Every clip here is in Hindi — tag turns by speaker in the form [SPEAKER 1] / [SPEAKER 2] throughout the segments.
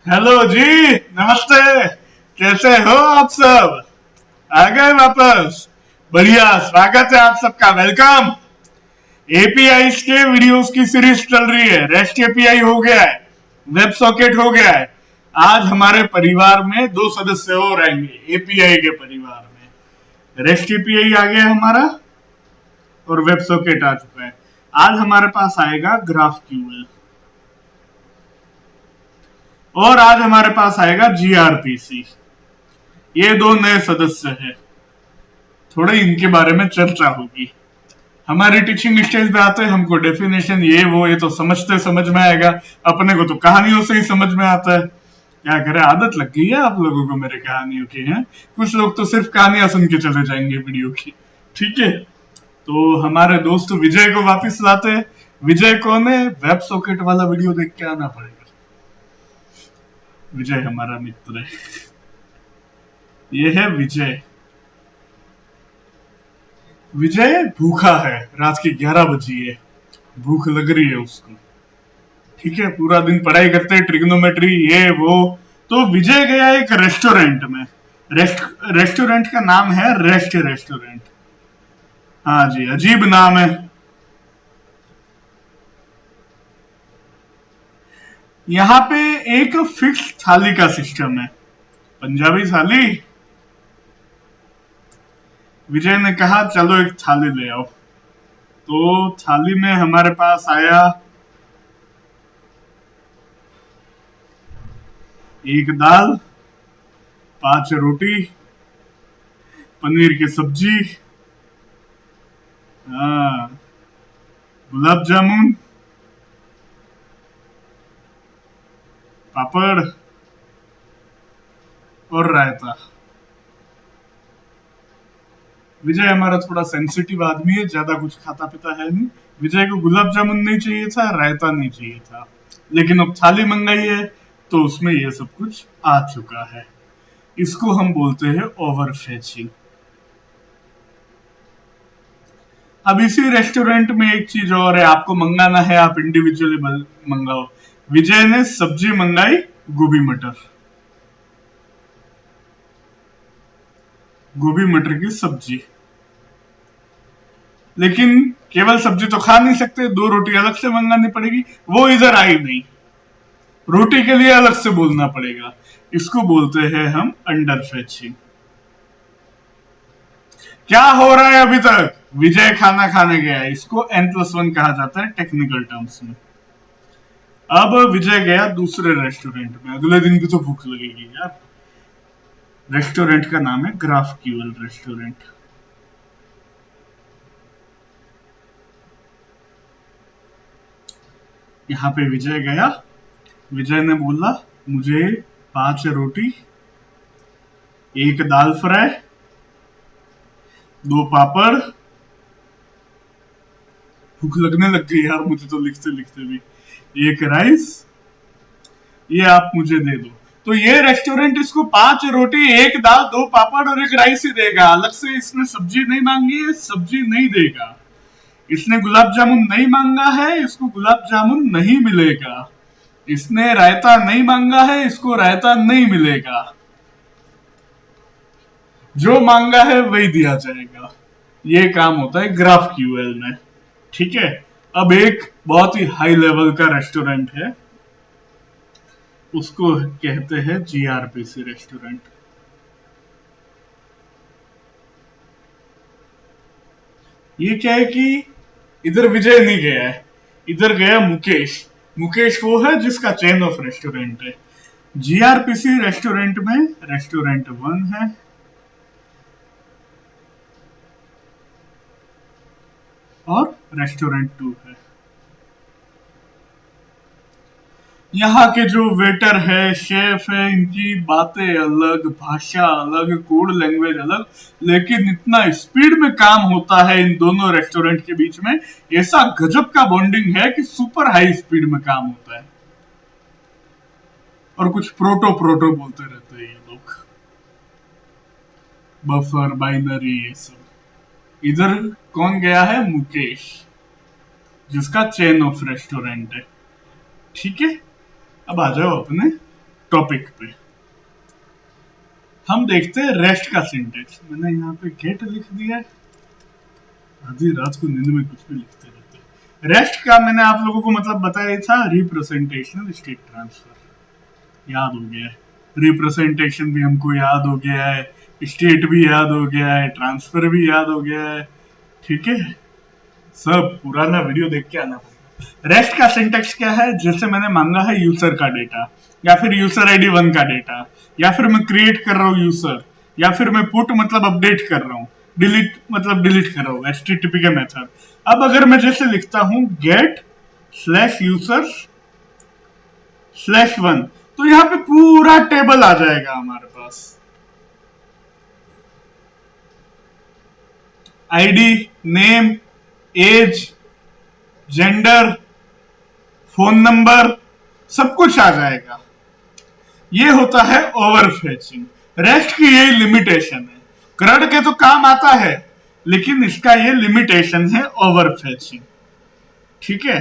[SPEAKER 1] हेलो जी। नमस्ते। कैसे हो आप सब? आ गए वापस? बढ़िया, स्वागत है आप सबका, वेलकम। एपीआई के वीडियोस की सीरीज चल रही है। रेस्ट एपीआई हो गया है, वेब सॉकेट हो गया है। आज हमारे परिवार में दो सदस्य और आएंगे एपीआई के परिवार में। रेस्ट एपीआई आ गया हमारा और वेब सॉकेट आ चुका है। आज हमारे पास आएगा ग्राफ क्यूएल और आज हमारे पास आएगा जीआरपीसी। ये दो नए सदस्य हैं, थोड़े इनके बारे में चर्चा होगी। हमारी टीचिंग स्टाइल पे आते हैं, हमको डेफिनेशन ये तो समझते समझ में आएगा। अपने को तो कहानियों से ही समझ में आता है। क्या करें, आदत लग गई है आप लोगों को मेरे कहानियों की। है कुछ लोग तो सिर्फ कहानियां सुन के चले जाएंगे वीडियो की। ठीक है, तो हमारे दोस्त विजय को वापस लाते हैं। विजय कौन है? वेब सॉकेट वाला वीडियो देख के आना पड़ेगा। विजय हमारा मित्र है। ये है विजय। विजय भूखा है, रात की 11 बजी है, भूख लग रही है उसको। ठीक है, पूरा दिन पढ़ाई करते हैं, ट्रिग्नोमेट्री ये वो। तो विजय गया एक रेस्टोरेंट में। रेस्टोरेंट का नाम है रेस्ट रेस्टोरेंट। हाँ जी, अजीब नाम है। यहाँ पे एक फिक्स थाली का सिस्टम है, पंजाबी थाली। विजय ने कहा चलो एक थाली ले आओ। तो थाली में हमारे पास आया एक दाल, 5 रोटी, पनीर की सब्जी, हाँ, गुलाब जामुन, पापड़ और रायता। विजय हमारा थोड़ा सेंसिटिव आदमी है, ज्यादा कुछ खाता पीता है नहीं। विजय को गुलाब जामुन नहीं चाहिए था, रायता नहीं चाहिए था, लेकिन अब थाली मंगाई है तो उसमें ये सब कुछ आ चुका है। इसको हम बोलते हैं ओवरफेचिंग। अब इसी रेस्टोरेंट में एक चीज और है, आपको मंगाना है आप इंडिविजुअली मंगाओ। विजय ने सब्जी मंगाई, गोभी मटर, गोभी मटर की सब्जी। लेकिन केवल सब्जी तो खा नहीं सकते, 2 रोटी अलग से मंगानी पड़ेगी। वो इधर आई नहीं, रोटी के लिए अलग से बोलना पड़ेगा। इसको बोलते हैं हम अंडर फेचिंग। क्या हो रहा है अभी तक? विजय खाना खाने गया है, इसको N+1 कहा जाता है टेक्निकल टर्म्स में। अब विजय गया दूसरे रेस्टोरेंट में। अगले दिन भी तो भूख लगेगी यार। रेस्टोरेंट का नाम है ग्राफ क्यूएल रेस्टोरेंट। यहाँ पे विजय गया। विजय ने बोला मुझे 5 रोटी, 1 दाल फ्राई, 2 पापड़। भूख लगने लग गई यार मुझे तो लिखते लिखते भी। 1 राइस, ये आप मुझे दे दो। तो ये रेस्टोरेंट इसको 5 रोटी, 1 दाल, 2 पापड़ और 1 राइस ही देगा। अलग से इसने सब्जी नहीं मांगी है, सब्जी नहीं देगा। इसने गुलाब जामुन नहीं मांगा है, इसको गुलाब जामुन नहीं मिलेगा। इसने रायता नहीं मांगा है, इसको रायता नहीं मिलेगा। जो मांगा है वही दिया जाएगा। ये काम होता है ग्राफ क्यूएल में। ठीक है, अब एक बहुत ही हाई लेवल का रेस्टोरेंट है, उसको कहते हैं जीआरपीसी रेस्टोरेंट। ये क्या है कि इधर विजय नहीं गया है, इधर गया मुकेश। मुकेश वो है जिसका चेन ऑफ रेस्टोरेंट है। जीआरपीसी रेस्टोरेंट में रेस्टोरेंट 1 है और रेस्टोरेंट 2 है। यहाँ के जो वेटर है, शेफ है, इनकी बातें अलग, भाषा अलग, कोड लैंग्वेज अलग, लेकिन इतना स्पीड में काम होता है इन दोनों रेस्टोरेंट के बीच में। ऐसा गजब का बॉन्डिंग है कि सुपर हाई स्पीड में काम होता है। और कुछ प्रोटो प्रोटो बोलते रहते हैं ये लोग, बफर, बाइनरी, ये सब। इधर कौन गया है? मुकेश, जिसका चेन ऑफ रेस्टोरेंट है। ठीक है, अब आ जाओ अपने टॉपिक पे। हम देखते हैं रेस्ट का सिंटेक्स। मैंने यहाँ पे गेट लिख दिया है, आधी रात को नींद में कुछ भी लिखते रहते हैं। रेस्ट का मैंने आप लोगों को मतलब बताया था, रिप्रेजेंटेशनल स्टेट ट्रांसफर याद हो गया है, रिप्रेजेंटेशन भी हमको याद हो गया है, स्टेट भी याद हो गया है, ट्रांसफर भी याद हो गया है। ठीक है, सब पुराना वीडियो देख के आना पड़ेगा। रेस्ट का सिंटेक्स क्या है? जैसे मैंने मांगा है यूजर का डेटा, या फिर यूजर आईडी 1 का डेटा, या फिर मैं क्रिएट कर रहा हूँ यूजर, या फिर मैं पुट मतलब अपडेट कर रहा हूँ, डिलीट मतलब डिलीट कर रहा हूँ, HTTP के मेथड। अब अगर मैं जैसे लिखता हूँ गेट स्लैश यूजर स्लैश 1, तो यहाँ पे पूरा टेबल आ जाएगा हमारे पास। ID, name, age, gender, phone number, सब कुछ आ जाएगा। ये होता है ओवरफेचिंग। रेस्ट की यही लिमिटेशन है। क्रड के तो काम आता है, लेकिन इसका ये लिमिटेशन है ओवरफेचिंग। ठीक है,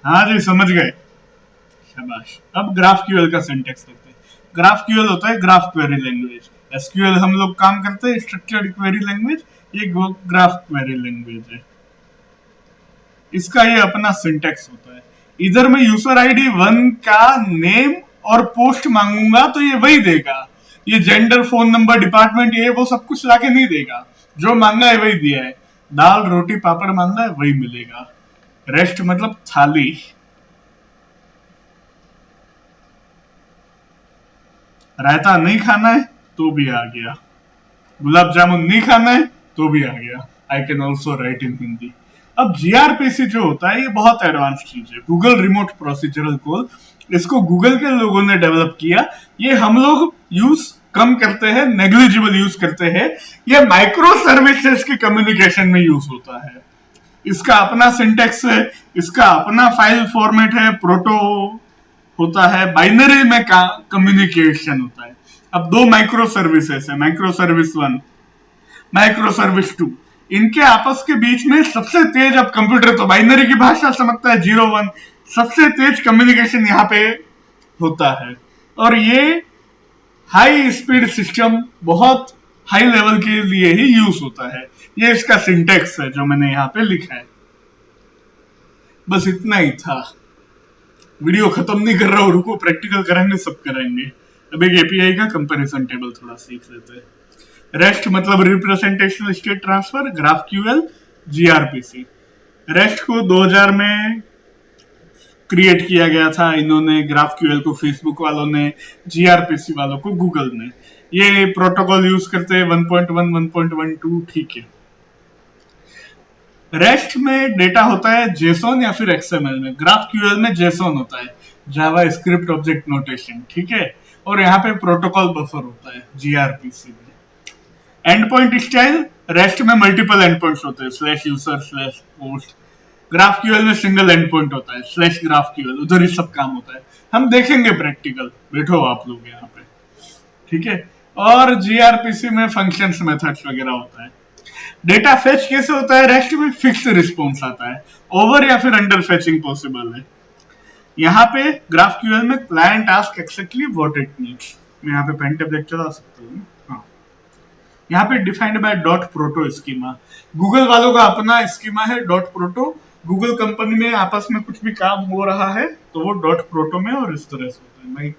[SPEAKER 1] हाँ जी समझ गए, शाबाश। अब GraphQL का सिंटेक्स देखते हैं। GraphQL होता है ग्राफ क्वेरी लैंग्वेज। SQL हम लोग काम करते हैं स्ट्रक्चर्ड क्वेरी लैंग्वेज, ये ग्राफ क्वेरी लैंग्वेज है। इसका ये अपना सिंटेक्स होता है। इधर मैं यूजर आईडी 1 का नेम और पोस्ट मांगूंगा तो ये वही देगा। ये जेंडर, फोन नंबर, डिपार्टमेंट, ये वो सब कुछ लाके नहीं देगा। जो मांगा है वही दिया है। दाल रोटी पापड़ मांगा है वही मिलेगा। रेस्ट मतलब थाली। रायता नहीं खाना है तो भी आ गया, गुलाब जामुन नहीं खाना है तो भी आ गया। आई कैन ऑल्सो राइट इन हिंदी। अब GRPC जो होता है ये बहुत एडवांस चीज है, गूगल रिमोट प्रोसीजरल कॉल। इसको गूगल के लोगों ने डेवलप किया। ये हम लोग यूज कम करते हैं, नेग्लिजिबल यूज करते हैं। ये माइक्रो सर्विसेज के कम्युनिकेशन में यूज होता है। इसका अपना सिंटेक्स है, इसका अपना फाइल फॉर्मेट है, प्रोटो होता है, बाइनरी में कम्युनिकेशन होता है। अब दो माइक्रो सर्विसेज है, माइक्रो सर्विस 1, माइक्रो सर्विस 2। इनके आपस के बीच में सबसे तेज, अब कंप्यूटर तो बाइनरी की भाषा समझता है, 0-1, सबसे तेज कम्युनिकेशन यहाँ पे होता है। और ये हाई स्पीड सिस्टम बहुत हाई लेवल के लिए ही यूज होता है। ये इसका सिंटेक्स है जो मैंने यहाँ पे लिखा है। बस इतना ही था, वीडियो खत्म नहीं कर रहा हूँ, रुको प्रैक्टिकल करेंगे, सब करेंगे। अब एक एपीआई का कंपैरिजन टेबल थोड़ा सीख लेते हैं। रेस्ट मतलब representational state transfer, GraphQL, GRPC। Rest को 2000 में क्रिएट किया गया था इन्होंने, GraphQL को फेसबुक वालों ने, GRPC वालों को गूगल ने। ये प्रोटोकॉल यूज करते हैं 1.1, 1.12। ठीक है। रेस्ट में डेटा होता है JSON या फिर XML में। GraphQL में JSON होता है, जावा स्क्रिप्ट ऑब्जेक्ट नोटेशन। ठीक है। और यहाँ पे प्रोटोकॉल बफर होता है GRPC में। एंड पॉइंट स्टाइल, रेस्ट में मल्टीपल एंड पॉइंट्स होते हैं, slash user slash post. GraphQL में सिंगल एंड पॉइंट होता है, स्लैश GraphQL, उधर ही सब काम होता है। हम देखेंगे प्रैक्टिकल, बैठो आप लोग यहाँ पे। ठीक है। और GRPC में फंक्शंस, मेथड्स वगैरह होता है। डेटा फेच कैसे होता है? रेस्ट में फिक्स रिस्पॉन्स आता है, ओवर या फिर अंडर फेचिंग पॉसिबल है। यहाँ पे GraphQL में client ask exactly what it needs. मैं यहाँ पे पेन टेबलेट चला सकता हूँ। हाँ, यहाँ पे defined by dot proto schema. Google वालों का अपना स्कीमा है डॉट प्रोटो। गूगल कंपनी में आपस में कुछ भी काम हो रहा है तो वो डॉट प्रोटो में और इस तरह से होता है। Like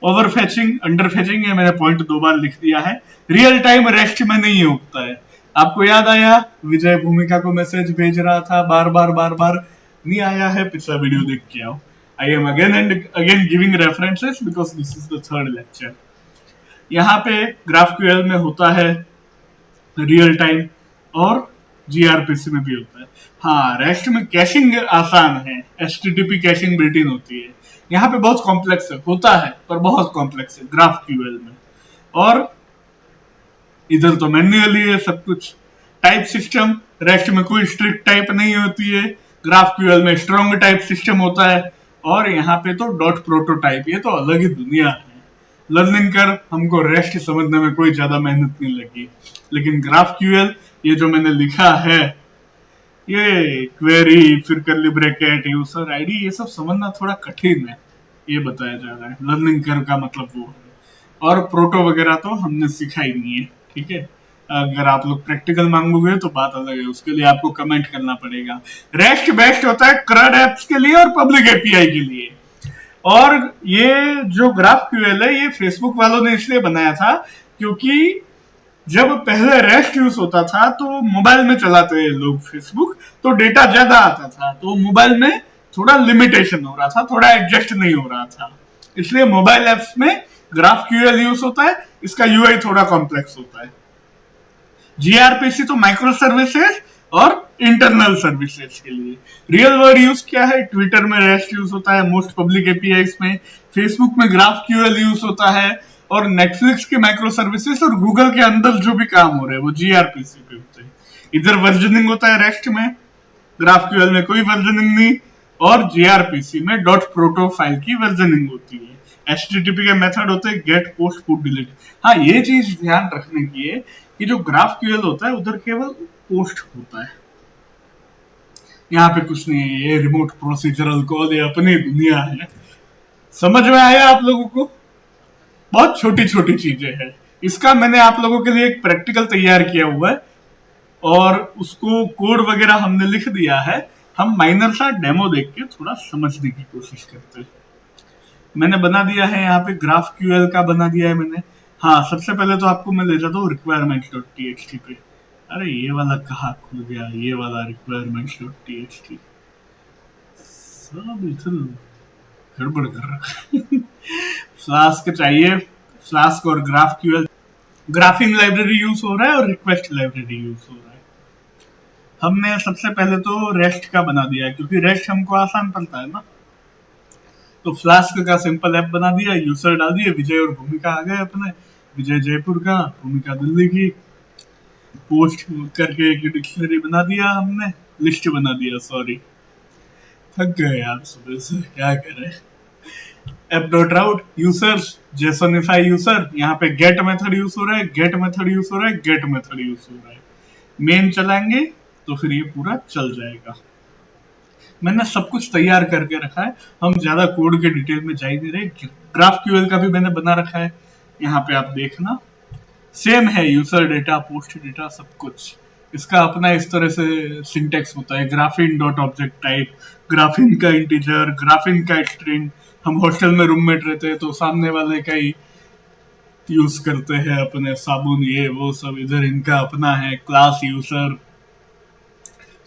[SPEAKER 1] over fetching, under fetching, ये मैंने पॉइंट 2 बार लिख दिया है। रियल टाइम रेस्ट में नहीं होता है। आपको याद आया, विजय भूमिका को मैसेज भेज रहा था, बार बार नहीं आया है, पिछला वीडियो देख के आओ। I am again and again giving references because this is the 3rd lecture. यहाँ पे GraphQL में होता है रियल टाइम और GRPC में भी होता है। हाँ, रेस्ट में कैशिंग आसान है, HTTP कैशिंग बिल्ट इन होती है। यहाँ पे बहुत कॉम्प्लेक्स है, होता है पर बहुत कॉम्प्लेक्स है GraphQL में। और इधर तो मैन्युअली है सब कुछ। टाइप सिस्टम, रेस्ट में कोई स्ट्रिक्ट टाइप नहीं होती है, GraphQL में स्ट्रॉन्ग टाइप सिस्टम होता है। और यहाँ पे तो डॉट प्रोटोटाइप, ये तो अलग ही दुनिया है। लर्निंग कर, हमको रेस्ट समझने में कोई ज्यादा मेहनत नहीं लगी। लेकिन GraphQL, ये जो मैंने लिखा है, ये क्वेरी, फिर कर्ली ब्रैकेट, यूजर आईडी, ये सब समझना थोड़ा कठिन है। ये बताया जा रहा है लर्निंग कर्व का मतलब वो है। और प्रोटो वगैरह तो हमने सीखा ही नहीं है, ठीक है। अगर आप लोग प्रैक्टिकल मांगोगे तो बात अलग है, उसके लिए आपको कमेंट करना पड़ेगा। रेस्ट बेस्ट होता है क्रड एप्स के लिए और पब्लिक एपीआई के लिए। और ये जो ग्राफ क्यूएल है ये फेसबुक वालों ने इसलिए बनाया था क्योंकि जब पहले रेस्ट यूज होता था तो मोबाइल में चलाते हैं लोग फेसबुक, तो डेटा ज्यादा आता था, तो मोबाइल में थोड़ा लिमिटेशन हो रहा था, थोड़ा एडजस्ट नहीं हो रहा था। इसलिए मोबाइल एप्स में ग्राफ क्यूएल यूज होता है, इसका यूआई थोड़ा कॉम्प्लेक्स होता है। जीआरपीसी तो माइक्रो सर्विसेज और इंटरनल सर्विसेज के लिए। रियल वर्ल्ड यूज क्या है? ट्विटर में रेस्ट यूज होता है, मोस्ट पब्लिक एपीआई में। फेसबुक में ग्राफ क्यूएल यूज होता है, और नेटफ्लिक्स के माइक्रो सर्विसेज और गूगल के अंदर जो भी काम हो रहे हैं वो जीआरपीसी पे होते हैं। इधर वर्जनिंग होता है रेस्ट में, ग्राफ क्यूएल में कोई वर्जनिंग नहीं, और जीआरपीसी में डॉट प्रोटो फाइल की वर्जनिंग होती है। एचटीटीपी के मेथड होते हैं गेट, पोस्ट, पुट, डिलीट। हाँ, ये चीज ध्यान रखने की है कि जो ग्राफ क्यूएल होता है उधर केवल पोस्ट होता है, यहाँ पे कुछ नहीं है। ये रिमोट प्रोसीजरल कॉल, ये अपनी दुनिया है। समझ में आया आप लोगों को? बहुत छोटी छोटी चीजें हैं। इसका मैंने आप लोगों के लिए एक प्रैक्टिकल तैयार किया हुआ है, और उसको कोड वगैरह हमने लिख दिया है। हम माइनर सा डेमो देख के थोड़ा समझने की कोशिश करते हैं। मैंने बना दिया है यहाँ पे ग्राफ क्यूएल का बना दिया है मैंने। हाँ, सबसे पहले तो आपको मैं ले जाता हूँ requirements.txt पे। अरे ये वाला कहाँ खुल गया? ये वाला requirements.txt सब इधर गड़बड़ कर रखा है। फ्लास्क चाहिए, फ्लास्क और graph QL. Graphic library use हो रहा है और रिक्वेस्ट लाइब्रेरी यूज हो रहा है। हमने सबसे पहले तो रेस्ट का बना दिया है क्योंकि रेस्ट हमको आसान पड़ता है ना। तो फ्लास्क का सिंपल ऐप बना दिया, यूजर डाल दिए, विजय और भूमिका आ गए अपने। विजय जयपुर का, भूमिका दिल्ली की। पोस्ट करके एक डिक्शनरी बना दिया हमने, लिस्ट बना दिया, सॉरी थक गए यार सुबह से, क्या करें। एप डॉट राउट यूजर्स जेसोनिफाई यूजर, यहाँ पे गेट मेथड यूज हो रहा है, गेट मेथड यूज हो रहा है, गेट मेथड यूज हो रहा है। मेन चलाएंगे तो फिर ये पूरा चल जाएगा। मैंने सब कुछ तैयार करके रखा है, हम ज्यादा कोड के डिटेल में जा ही नहीं रहे। ग्राफ क्यूएल का भी मैंने बना रखा है, यहाँ पे आप देखना सेम है, यूजर डेटा, पोस्ट डेटा, सब कुछ। इसका अपना इस तरह से सिंटेक्स होता है, graphene dot object type, graphene का इंटीजर, ग्राफिन का स्ट्रिंग। हम हॉस्टल में रूममेट रहते हैं तो सामने वाले का ही यूज करते हैं अपने, साबुन, ये वो सब। इधर इनका अपना है क्लास यूजर।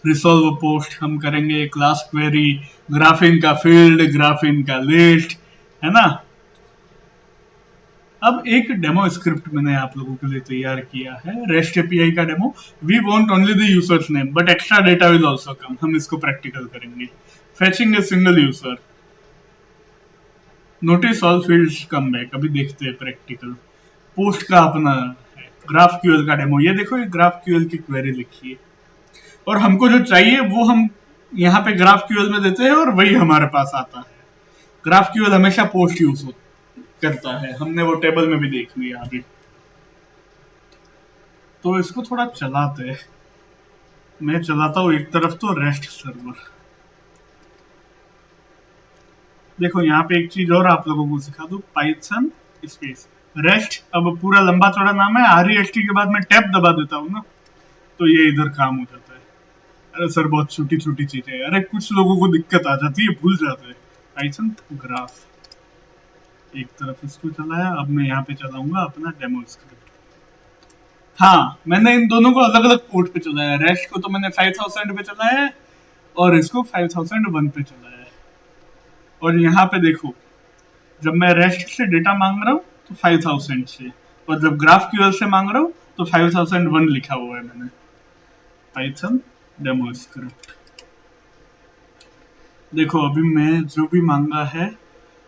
[SPEAKER 1] रिसोल्व पोस्ट हम करेंगे क्लास क्वेरी, ग्राफिन का फील्ड, ग्राफिन का लिस्ट, है ना। अब एक डेमो स्क्रिप्ट मैंने आप लोगों के लिए तैयार किया है, रेस्ट एपीआई का डेमो। We want only the users name but extra data will also come. हम इसको प्रैक्टिकल करेंगे। Fetching a single user, notice all fields come back. अभी देखते हैं प्रैक्टिकल। पोस्ट का अपना है, ग्राफ क्यूएल का डेमो। ये देखो, ये ग्राफ क्यूएल की क्वेरी लिखी है, और हमको जो चाहिए वो हम यहाँ पे ग्राफ क्यूएल में देते हैं और वही हमारे पास आता है। ग्राफ क्यूएल हमेशा पोस्ट यूज करता है, हमने वो टेबल में भी देख लिया अभी। तो इसको थोड़ा चलाते हैं। मैं चलाता हूँ एक तरफ तो रेस्ट सर्वर। देखो यहाँ पे एक चीज और आप लोगों को सिखा दूं, पाइथन स्पेस रेस्ट। अब पूरा लंबा चौड़ा नाम है, REST के बाद मैं टैब दबा देता हूँ ना, तो ये इधर काम हो जाता है। अरे सर, बहुत छोटी छोटी चीजें हैं। अरे कुछ लोगों को दिक्कत आ जाती है, भूल जाते हैं। पाइथन ग्राफ, एक तरफ इसको चलाया। अब मैं यहाँ पे चलाऊंगा अपना डेमो स्क्रिप्ट। हाँ, मैंने इन दोनों को अलग अलग पोर्ट पे चलाया। रेस्ट को तो मैंने 5000 पे चलाया है, और इसको 5001 पे चलाया है। और यहाँ पे देखो, जब मैं रेस्ट से डेटा मांग रहा हूँ तो 5000 से, और जब ग्राफ क्यूएल से मांग रहा हूँ तो 5001 लिखा हुआ है मैंने। Python demo script. देखो अभी मैं जो भी मांगा है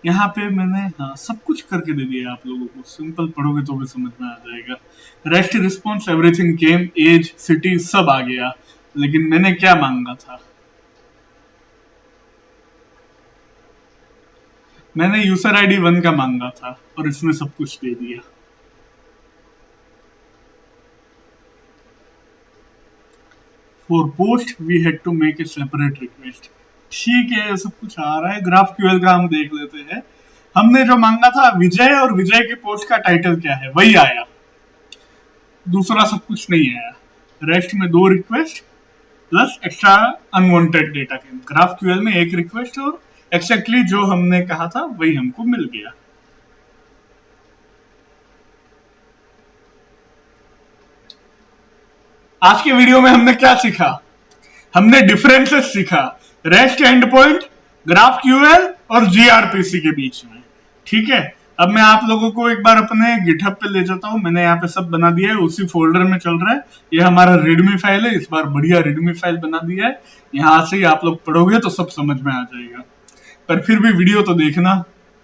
[SPEAKER 1] यहाँ पे मैंने, हाँ, सब कुछ करके दे दिया आप लोगों को। सिंपल पढ़ोगे तो भी समझ में आ जाएगा। REST response, everything came, age, city, सब आ गया। लेकिन मैंने क्या मांगा था? मैंने यूजर आईडी 1 का मांगा था, और इसने सब कुछ दे दिया। For POST we had to make a separate request. ठीक है, सब कुछ आ रहा है। GraphQL का हम देख लेते हैं। हमने जो मांगा था विजय, और विजय की पोस्ट का टाइटल क्या है वही आया, दूसरा सब कुछ नहीं आया। रेस्ट में 2 request plus extra unwanted data के। GraphQL में 1 रिक्वेस्ट और एक्जैक्टली जो हमने कहा था वही हमको मिल गया। आज के वीडियो में हमने क्या सीखा? हमने डिफरेंसेस सीखा रेस्ट एंड पॉइंट, GraphQL और gRPC के बीच में। ठीक है, अब मैं आप लोगों को एक बार अपने गिटहब पे ले जाता हूँ। मैंने यहाँ पे सब बना दिया है, उसी फोल्डर में चल रहा है। ये हमारा रीडमी फाइल है, इस बार बढ़िया रीडमी फाइल बना दिया है। यहाँ से ही आप लोग पढ़ोगे तो सब समझ में आ जाएगा, पर फिर भी वीडियो तो देखना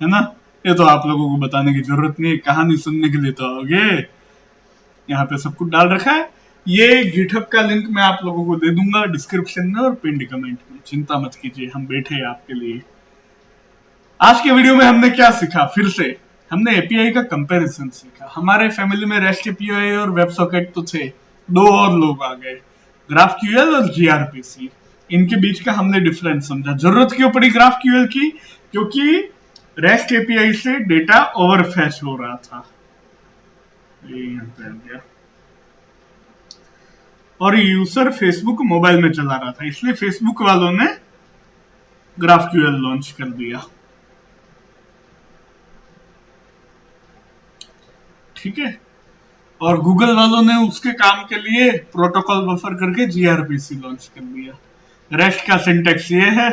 [SPEAKER 1] है ना। ये तो आप लोगों को बताने की जरूरत नहीं है, कहानी सुनने के लिए तो आओगे। यहाँ पे सब कुछ डाल रखा है। ये गिटहब का लिंक मैं आप लोगों को दे दूंगा डिस्क्रिप्शन में और पिन कमेंट में, चिंता मत कीजिए, हम बैठे हैं आपके लिए। आज के वीडियो में हमने क्या सीखा? फिर से हमने एपीआई का कंपैरिजन सीखा। हमारे फैमिली में रेस्ट एपीआई और वेब सॉकेट तो थे, 2 और लोग आ गए, GraphQL और gRPC। इनके बीच का हमने डिफरेंस समझा। जरूरत क्यों पड़ी GraphQL की? क्योंकि रेस्ट एपीआई से डेटा ओवरफेच हो रहा था। यहाँ पे आ गया। और यूजर फेसबुक मोबाइल में चला रहा था, इसलिए फेसबुक वालों ने GraphQL लॉन्च कर दिया। ठीक है, और गूगल वालों ने उसके काम के लिए प्रोटोकॉल बफर करके gRPC लॉन्च कर दिया। रेस्ट का सिंटेक्स ये है,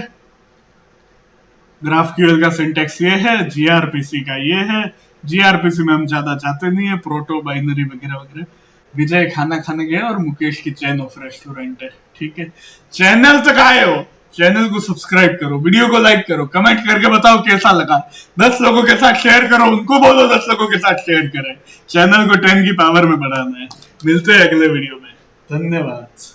[SPEAKER 1] GraphQL का सिंटेक्स ये है, gRPC का ये है। gRPC में हम ज्यादा जाते नहीं है, प्रोटो बाइनरी वगैरह वगैरह। विजय खाना खाने गया और मुकेश की चैन ऑफ रेस्टोरेंट है। ठीक है, चैनल तक आए हो, चैनल को सब्सक्राइब करो, वीडियो को लाइक करो, कमेंट करके बताओ कैसा लगा। 10 लोगों के साथ शेयर करो, उनको बोलो 10 लोगों के साथ शेयर करें। चैनल को 10 की पावर में बढ़ाना है। मिलते हैं अगले वीडियो में, धन्यवाद।